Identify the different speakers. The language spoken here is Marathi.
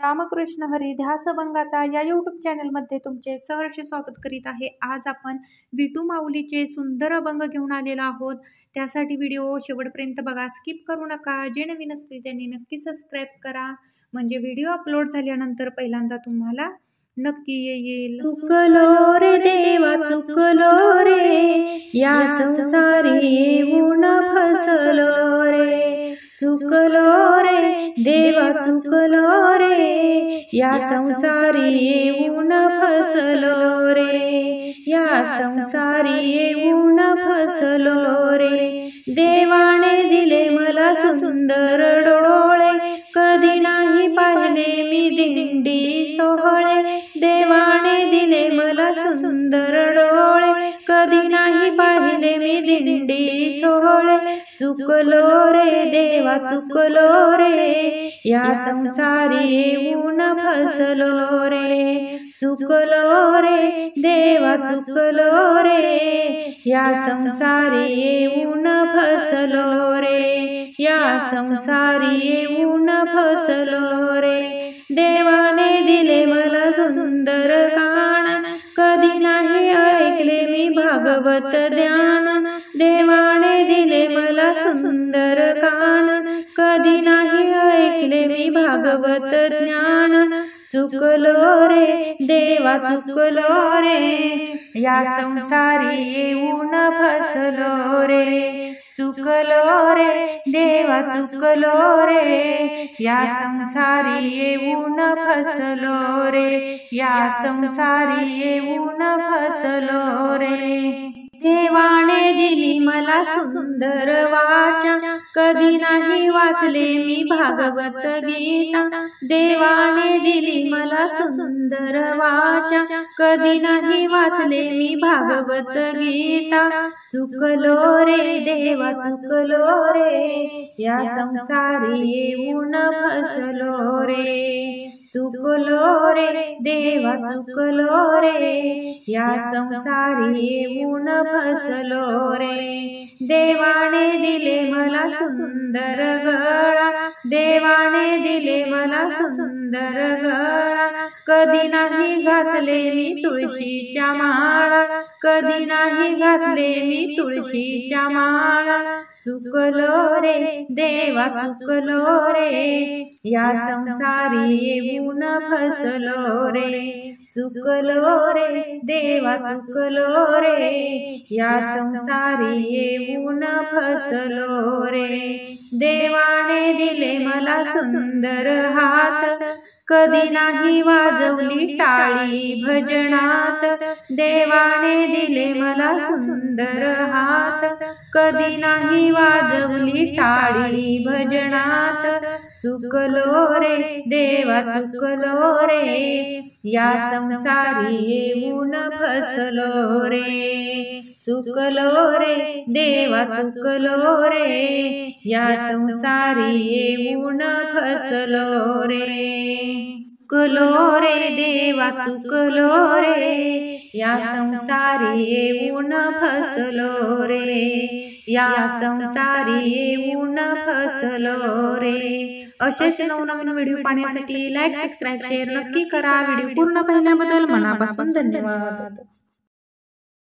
Speaker 1: रामकृष्ण हरी ध्यासभंगाचा या यूट्यूब चॅनलमध्ये तुमचे सहर्ष स्वागत करीत आहे। आज आपण विटू माऊलीचे सुंदर अभंग घेऊन आलेलो आहोत। त्यासाठी व्हिडिओ शेवटपर्यंत बघा, स्किप करू नका। जे नवीन असतील त्यांनी नक्की सबस्क्राईब करा, म्हणजे व्हिडिओ अपलोड झाल्यानंतर पहिल्यांदा तुम्हाला नक्की येईल।
Speaker 2: चुकलो रे देवा चुकलो रे, या संसारी येऊन फसलो रे। चुकलो रे देवा चुकलो रे, या संसारी येऊन फसलो रे। या संसारी येऊन फसलो रे। देवाने दिले मला सुंदर डोळे, कधी नाही पाहिले मी दिंडी सोहळे। देवाने दिले मला सुंदर डोळे, कधी नाही पाहिले मी दिंडी सोहळे। चुकलो रे देवा चुकलो रे, या संसारी येऊन फसलो रे। चुकलो रे देवा चुकलो रे, या संसारी येऊन फसलो रे। या संसारी येऊन फसलो रे। देवाने दिले मला सुंदर कान, कधी नाही ऐकले मी भागवत ज्ञान। देवाने दिले मला सुंदर कान, कधी नाही ऐकले मी भागवत ज्ञान। चुकलो रे देवा चुकलो रे, या संसारी येऊन फसलो रे। चुकलो रे देवा चुकलो रे, या संसारी येऊन फसलो रे। या संसारी येऊन फसलो रे। देवाने दिली मला सुंदर वाचा, कधी नाही वाचले मी भागवत गीता। देवाने दिली मला सुंदर वाचा, कधी नाही वाचले मी भागवत गीता। चुकलो रे देवा चुकलो रे, या संसारी येऊन फसलो रे। चुकलो रे देवा चुकलो रे, या संसारी येऊन फसलो रे। देवाने दिले मला सुंदर गळा, देवाने दिले मला सुंदर गळा, कधी नाही घातले मी तुळशीच्या माळा। कधी नाही घातले मी तुळशीच्या माळा। चुकलो रे देवा चुकलो रे, या संसारी येऊन फसलो रे। चुकलो रे देवा चुकलो रे, या संसारी येऊन फसलो रे। देवाने दिले मला सुंदर हात, कधी नाही वाजवली टाळी भजनात। देवाने दिले मला सुंदर हात, कधी नाही वाजवली टाळी भजनात। चुकलो रे देवा चुकलो रे, या संसारी येऊन फसलो रे। चुकलो रे देवा चुकलो रे, या संसारी येऊन फसलो रे। चुकलो रे देवा चुकलो रे, या संसारी येऊन फसलो रे। या संसारी येऊन फसलो रे। असेच नवनवीन व्हिडिओ पाहण्यासाठी लाईक सबस्क्राईब शेअर नक्की करा। व्हिडिओ पूर्ण पाहिल्याबद्दल मनापासून धन्यवाद।